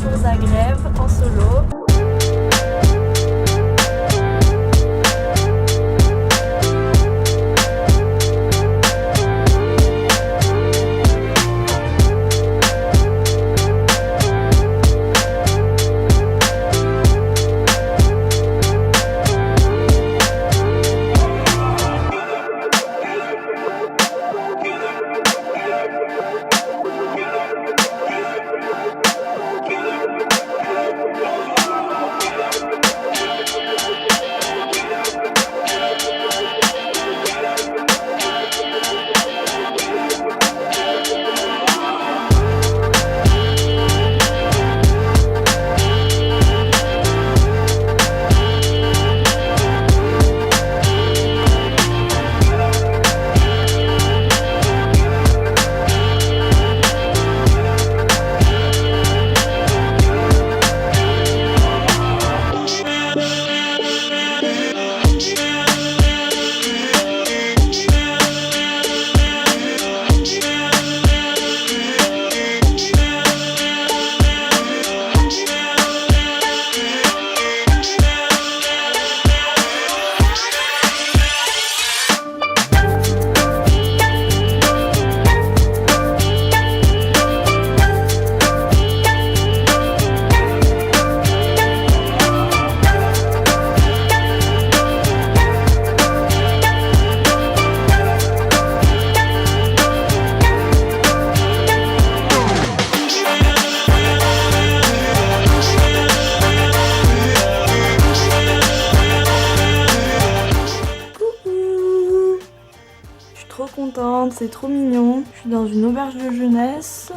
pour Zagreb en solo. Trop contente, c'est trop mignon. Je suis dans une auberge de jeunesse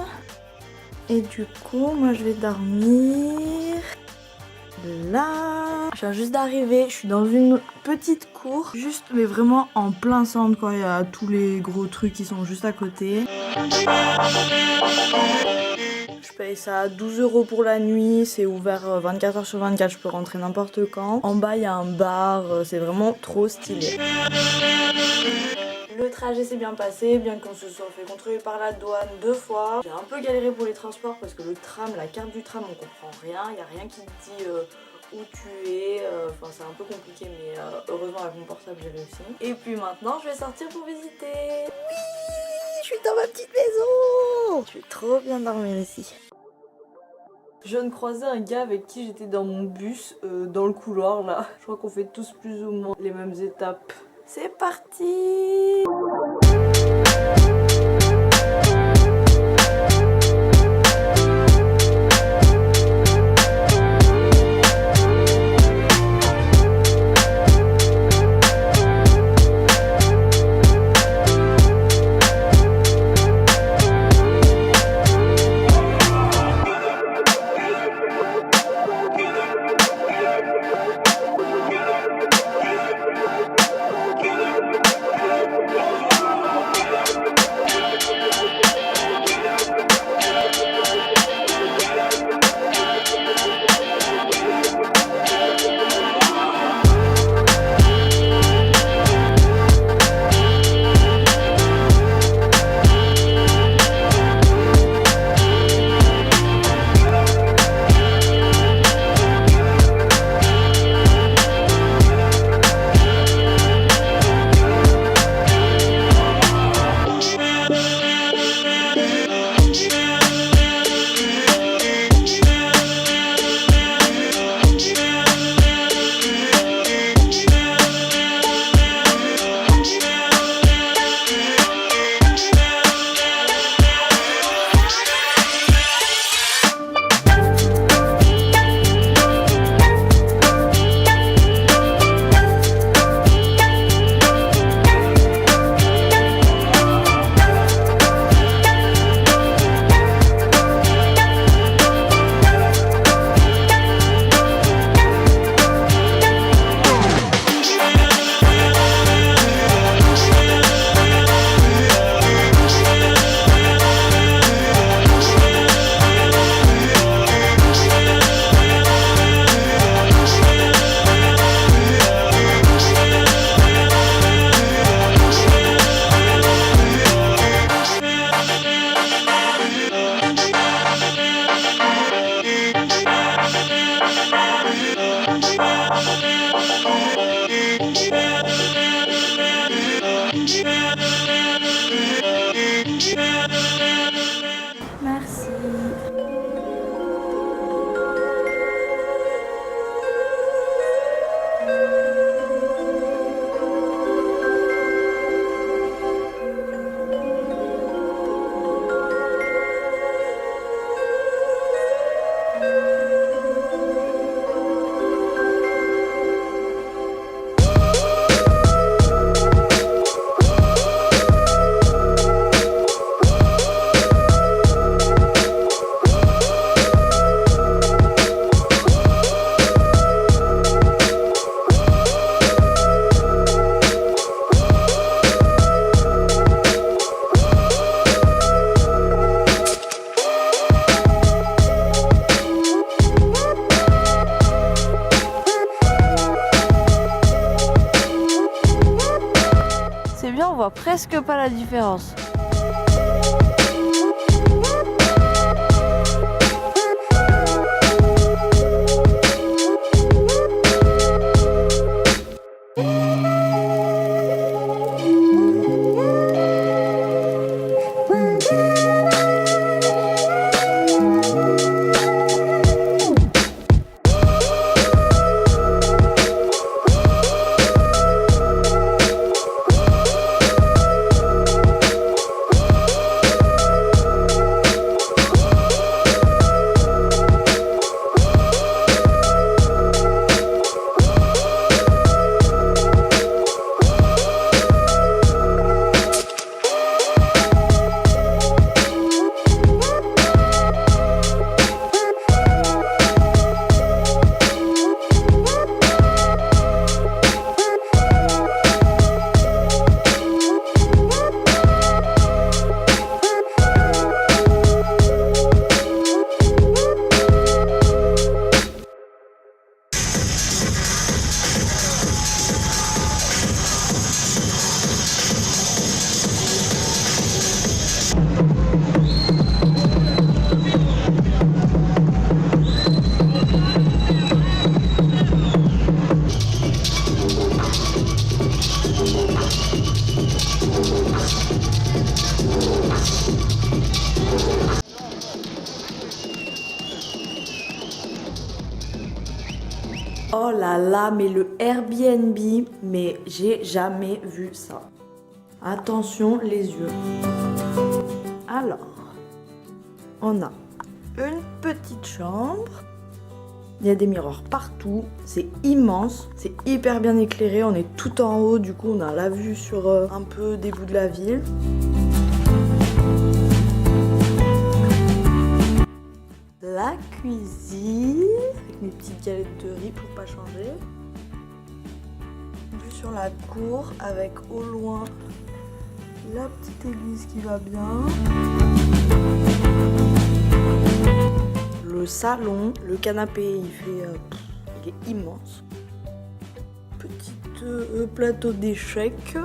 et du coup moi je vais dormir là. Je viens juste d'arriver, je suis dans une petite cour, juste mais vraiment en plein centre quand il y a tous les gros trucs qui sont juste à côté. Je paye ça 12 € pour la nuit, c'est ouvert 24 h sur 24, je peux rentrer n'importe quand. En bas il y a un bar, c'est vraiment trop stylé. Le trajet s'est bien passé, bien qu'on se soit fait contrôler par la douane 2 fois. J'ai un peu galéré pour les transports parce que le tram, la carte du tram, on comprend rien. Il n'y a rien qui te dit où tu es. Enfin, c'est un peu compliqué, mais heureusement avec mon portable j'ai réussi. Et puis maintenant, je vais sortir pour visiter. Oui, je suis dans ma petite maison. Je vais trop bien dormir ici. Je viens de croiser un gars avec qui j'étais dans mon bus, dans le couloir là. Je crois qu'on fait tous plus ou moins les mêmes étapes. C'est parti! presque pas la différence. Oh là là, mais le Airbnb, mais j'ai jamais vu ça. Attention les yeux. Alors, on a une petite chambre. Il y a des miroirs partout, c'est immense, c'est hyper bien éclairé, on est tout en haut, du coup on a la vue sur un peu des bouts de la ville. La cuisine, avec mes petites galettes de riz pour pas changer. Vue sur la cour avec au loin la petite église qui va bien. Le salon, le canapé il est immense. Petit plateau d'échecs.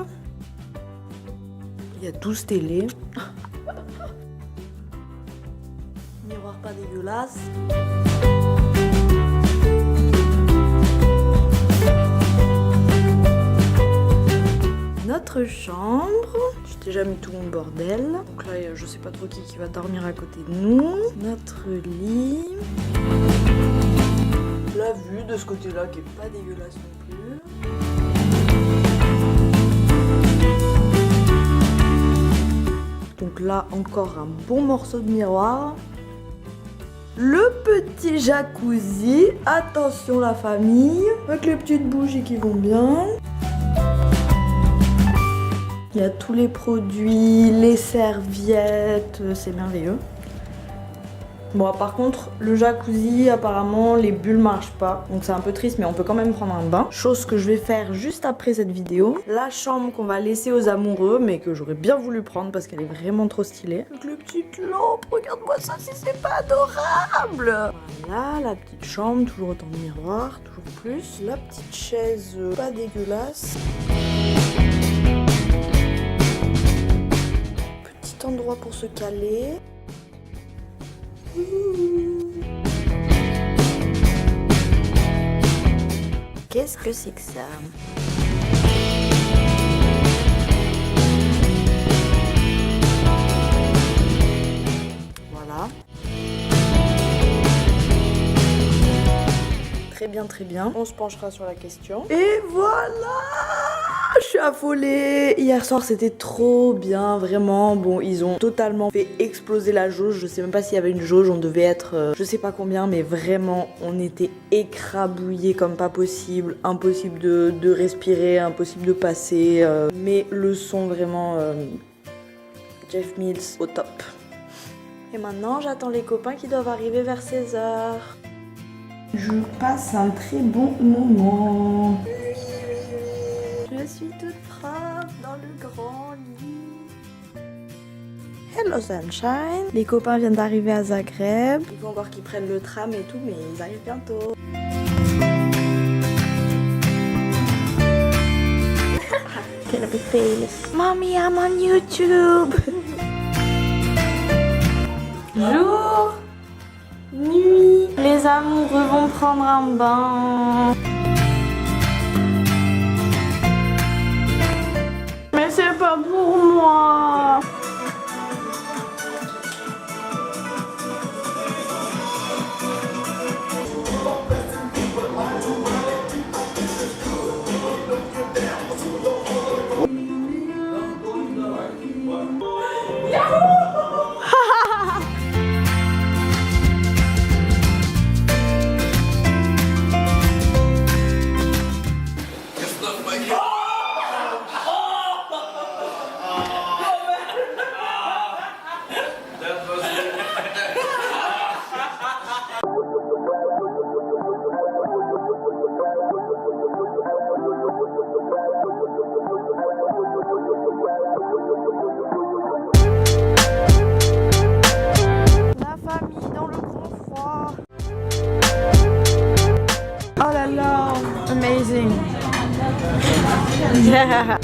Il y a 12 télés. Miroir pas dégueulasse. Notre chambre. J'ai déjà mis tout mon bordel. Donc là, je sais pas trop qui va dormir à côté de nous. Notre lit. La vue de ce côté-là qui est pas dégueulasse non plus. Donc là, encore un bon morceau de miroir. Le petit jacuzzi. Attention la famille. Avec les petites bougies qui vont bien. Il y a tous les produits, les serviettes, c'est merveilleux. Bon, par contre, le jacuzzi, apparemment, les bulles marchent pas. Donc c'est un peu triste, mais on peut quand même prendre un bain. Chose que je vais faire juste après cette vidéo. La chambre qu'on va laisser aux amoureux, mais que j'aurais bien voulu prendre parce qu'elle est vraiment trop stylée. Avec les petites lampes, regarde-moi ça, si c'est pas adorable. Voilà, la petite chambre, toujours autant de miroirs, toujours plus. La petite chaise, pas dégueulasse. Petit endroit pour se caler. Qu'est-ce que c'est que ça? Voilà. Très bien, très bien. On se penchera sur la question. Et voilà! Je suis affolée. Hier soir c'était trop bien, vraiment. Bon, ils ont totalement fait exploser la jauge. Je sais même pas s'il y avait une jauge, on devait être je sais pas combien, mais vraiment on était écrabouillés comme pas possible. Impossible de respirer, impossible de passer. Mais le son vraiment Jeff Mills au top. Et maintenant j'attends les copains qui doivent arriver vers 16h. Je passe un très bon moment. Je suis toute frappe dans le grand lit. Hello Sunshine. Les copains viennent d'arriver à Zagreb. Il faut encore qu'ils prennent le tram et tout, mais ils arrivent bientôt. Quel appétit. face. Mommy, I'm on YouTube. Jour, nuit, les amoureux vont prendre un bain. Mais c'est pas pour moi. Oh là là, amazing. Yeah.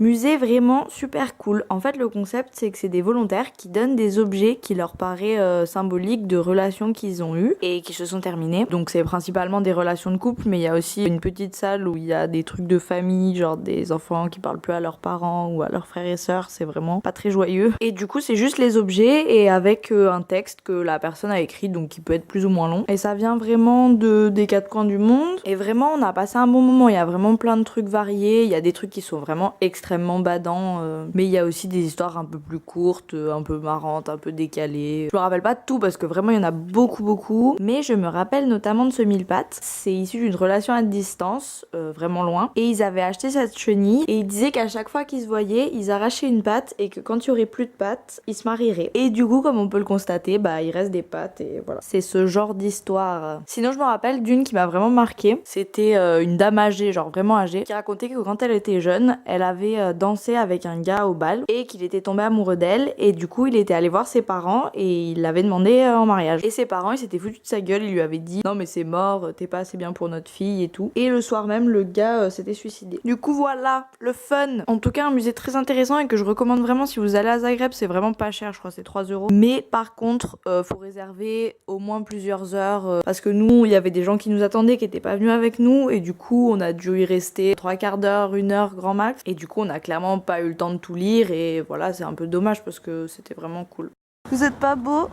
Musée vraiment super cool. En fait, le concept, c'est que c'est des volontaires qui donnent des objets qui leur paraît symboliques de relations qu'ils ont eues et qui se sont terminées. Donc c'est principalement des relations de couple, mais il y a aussi une petite salle où il y a des trucs de famille, genre des enfants qui parlent plus à leurs parents ou à leurs frères et sœurs. C'est vraiment pas très joyeux. Et du coup, c'est juste les objets et avec un texte que la personne a écrit, donc qui peut être plus ou moins long. Et ça vient vraiment des quatre coins du monde. Et vraiment, on a passé un bon moment. Il y a vraiment plein de trucs variés. Il y a des trucs qui sont vraiment extrêmement badants, mais il y a aussi des histoires un peu plus courtes, un peu marrantes, un peu décalées. Je me rappelle pas de tout parce que vraiment il y en a beaucoup, mais je me rappelle notamment de ce mille pattes. C'est issu d'une relation à distance, vraiment loin, et ils avaient acheté cette chenille et ils disaient qu'à chaque fois qu'ils se voyaient, ils arrachaient une patte et que quand il y aurait plus de pattes, ils se marieraient. Et du coup, comme on peut le constater, bah il reste des pattes et voilà. C'est ce genre d'histoire. Sinon, je me rappelle d'une qui m'a vraiment marquée. C'était une dame âgée, genre vraiment âgée, qui racontait que quand elle était jeune, elle avait dansé avec un gars au bal et qu'il était tombé amoureux d'elle et du coup il était allé voir ses parents et il l'avait demandé en mariage. Et ses parents ils s'étaient foutus de sa gueule, ils lui avaient dit non mais c'est mort, t'es pas assez bien pour notre fille et tout. Et le soir même le gars s'était suicidé. Du coup voilà, le fun. En tout cas un musée très intéressant et que je recommande vraiment si vous allez à Zagreb, c'est vraiment pas cher, je crois c'est 3 €. Mais par contre faut réserver au moins plusieurs heures parce que nous il y avait des gens qui nous attendaient qui étaient pas venus avec nous et du coup on a dû y rester 3/4 d'heure, 1 heure grand max et du coup on a clairement pas eu le temps de tout lire et voilà c'est un peu dommage parce que c'était vraiment cool. Vous êtes pas beau?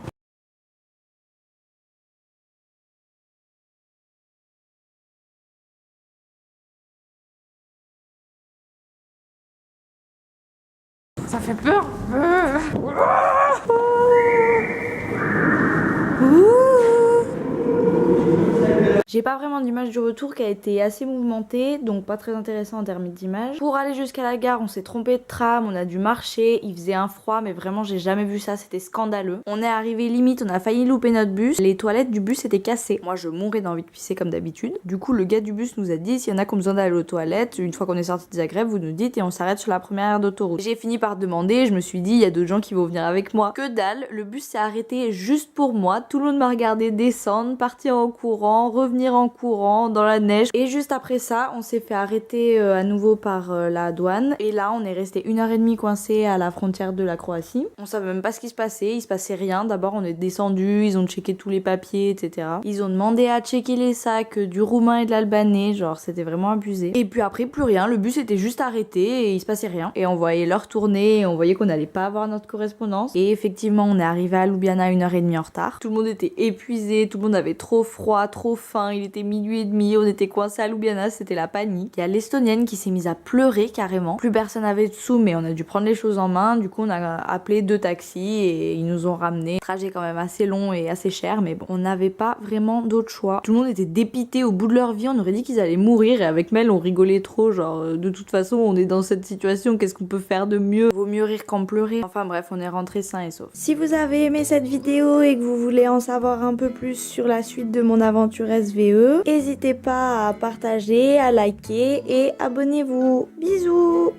Ça fait peur. J'ai pas vraiment d'image du retour qui a été assez mouvementée, donc pas très intéressant en termes d'image. Pour aller jusqu'à la gare, on s'est trompé de tram, on a dû marcher, il faisait un froid, mais vraiment j'ai jamais vu ça, c'était scandaleux. On est arrivé limite, on a failli louper notre bus, les toilettes du bus étaient cassées. Moi je mourais d'envie de pisser comme d'habitude. Du coup le gars du bus nous a dit s'il y en a qui ont besoin d'aller aux toilettes, une fois qu'on est sorti de Zagreb, vous nous dites et on s'arrête sur la première aire d'autoroute. J'ai fini par demander, je me suis dit il y a d'autres gens qui vont venir avec moi. Que dalle, le bus s'est arrêté juste pour moi, tout le monde m'a regardé descendre, partir en courant, revenir en courant dans la neige et juste après ça on s'est fait arrêter à nouveau par la douane et là on est resté 1h30 coincé à la frontière de la Croatie. On savait même pas ce qui se passait, il se passait rien. D'abord on est descendu, ils ont checké tous les papiers etc. Ils ont demandé à checker les sacs du roumain et de l'albanais, genre c'était vraiment abusé. Et puis après plus rien, le bus était juste arrêté et il se passait rien et on voyait l'heure tourner et on voyait qu'on n'allait pas avoir notre correspondance et effectivement on est arrivé à Ljubljana 1h30 en retard. Tout le monde était épuisé, tout le monde avait trop froid, trop faim, il était minuit et demi, on était coincés à Ljubljana, c'était la panique. Il y a l'Estonienne qui s'est mise à pleurer carrément. Plus personne avait de sous mais on a dû prendre les choses en main, du coup on a appelé 2 taxis et ils nous ont ramenés. Trajet quand même assez long et assez cher mais bon, on n'avait pas vraiment d'autre choix. Tout le monde était dépité au bout de leur vie, on aurait dit qu'ils allaient mourir et avec Mel on rigolait trop, genre de toute façon on est dans cette situation, qu'est-ce qu'on peut faire de mieux? Vaut mieux rire qu'en pleurer. Enfin bref, on est rentré sain et sauf. Si vous avez aimé cette vidéo et que vous voulez en savoir un peu plus sur la suite de mon aventure SV, N'hésitez pas à partager, à liker et abonnez-vous. Bisous!